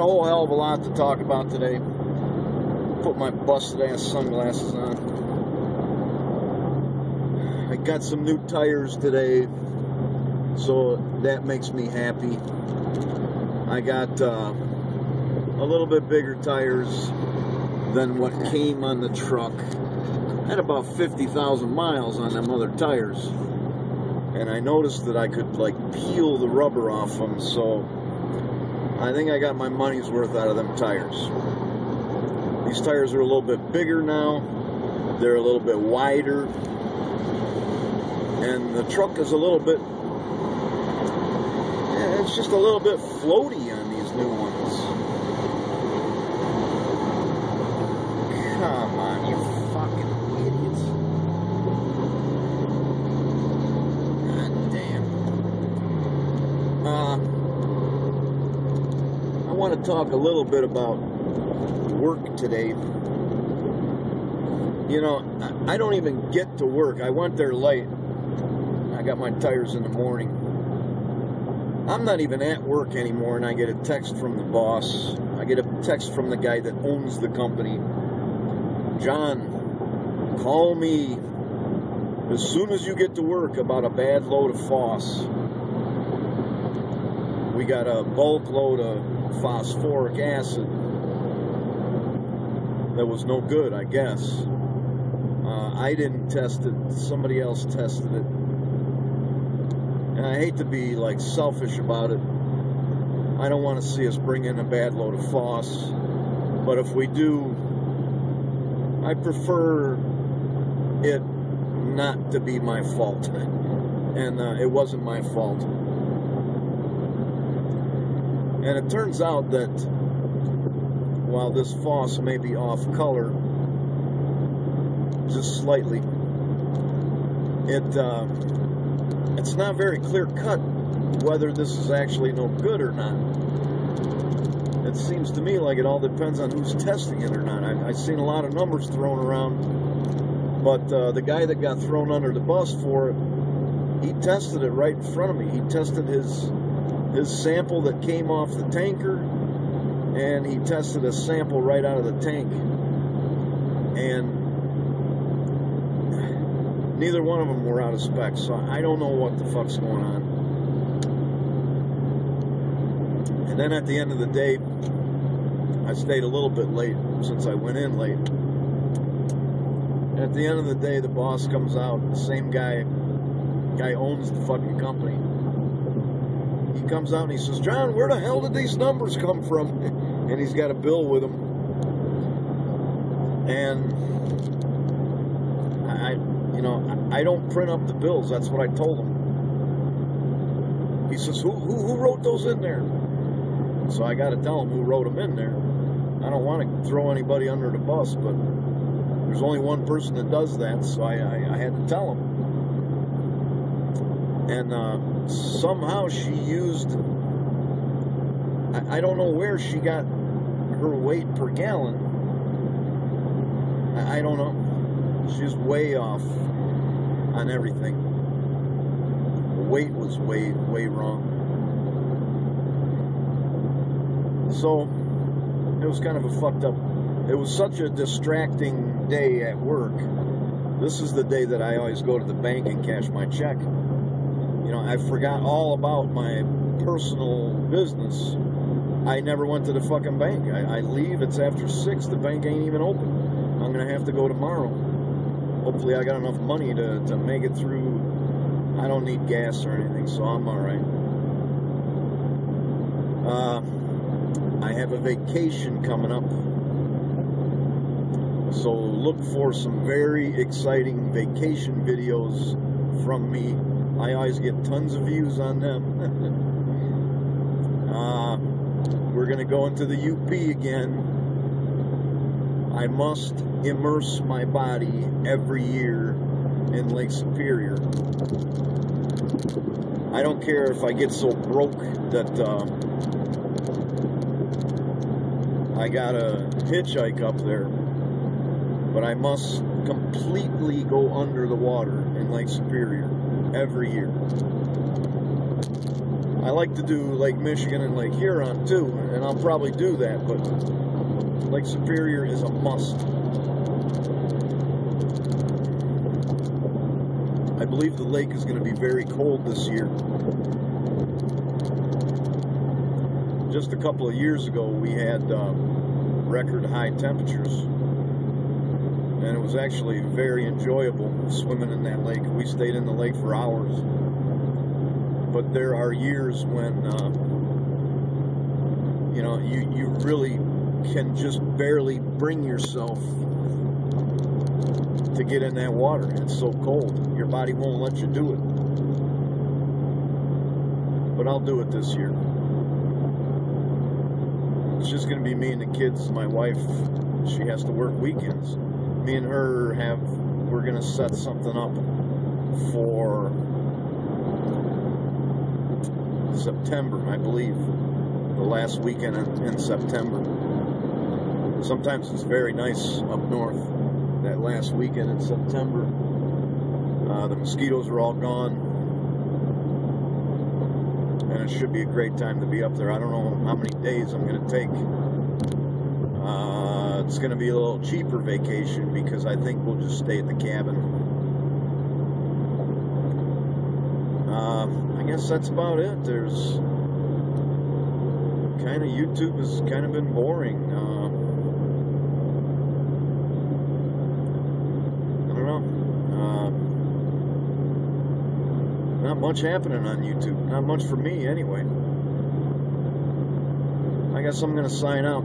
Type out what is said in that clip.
whole hell of a lot to talk about today. Put my busted ass sunglasses on. I got some new tires today, so that makes me happy. I got a little bit bigger tires than what came on the truck. I had about 50,000 miles on them other tires, and I noticed that I could like peel the rubber off them, so I think I got my money's worth out of them tires. These tires are a little bit bigger now, they're a little bit wider, and the truck is a little bit, it's just a little bit floaty on these new ones. Come on, you fucking idiots. God damn. I want to talk a little bit about work today. You know, I don't even get to work. I went there late. I got my tires in the morning. I'm not even at work anymore, and I get a text from the boss. I get a text from the guy that owns the company. John, call me as soon as you get to work about a bad load of FOSS. We got a bulk load of phosphoric acid that was no good, I guess. I didn't test it. Somebody else tested it. And I hate to be like selfish about it. I don't want to see us bring in a bad load of FOSS. But if we do, I prefer it not to be my fault. And it wasn't my fault. And it turns out that while this FOSS may be off color, just slightly, it's not very clear cut whether this is actually no good or not. It seems to me like it all depends on who's testing it or not. I've seen a lot of numbers thrown around, but the guy that got thrown under the bus for it, he tested it right in front of me. He tested his sample that came off the tanker, and he tested a sample right out of the tank, and neither one of them were out of spec, so I don't know what the fuck's going on. And then at the end of the day, I stayed a little bit late since I went in late. And at the end of the day, the boss comes out, the same guy owns the fucking company. He comes out and he says, John, where the hell did these numbers come from? And he's got a bill with him. And I don't print up the bills. That's what I told him. He says, who wrote those in there? So I got to tell him who wrote them in there. I don't want to throw anybody under the bus, but there's only one person that does that, so I had to tell him. And somehow she used, I don't know where she got her weight per gallon. I don't know. She's way off on everything. The weight was way wrong. So it was kind of a fucked up. It was such a distracting day at work. This is the day that I always go to the bank and cash my check. You know, I forgot all about my personal business. I never went to the fucking bank. I leave, it's after 6, the bank ain't even open. I'm gonna have to go tomorrow. Hopefully I got enough money to make it through. I don't need gas or anything, so I'm alright. I have a vacation coming up, so look for some very exciting vacation videos from me. I always get tons of views on them. We're going to go into the UP again. I must immerse my body every year in Lake Superior. I don't care if I get so broke that I gotta hitchhike up there, but I must completely go under the water in Lake Superior every year. I like to do Lake Michigan and Lake Huron too, and I'll probably do that, but Lake Superior is a must. I believe the lake is going to be very cold this year. Just a couple of years ago, we had record high temperatures, and it was actually very enjoyable swimming in that lake. We stayed in the lake for hours. But there are years when, you know, you really can just barely bring yourself to get in that water. It's so cold. Your body won't let you do it. But I'll do it this year. It's just going to be me and the kids. My wife, she has to work weekends. Me and her we're going to set something up for September, I believe. The last weekend in September. Sometimes it's very nice up north. That last weekend in September. The mosquitoes are all gone. And it should be a great time to be up there. I don't know how many days I'm going to take. It's going to be a little cheaper vacation because I think we'll just stay at the cabin. I guess that's about it. YouTube has kind of been boring. I don't know. Not much happening on YouTube. Not much for me, anyway. I guess I'm going to sign out.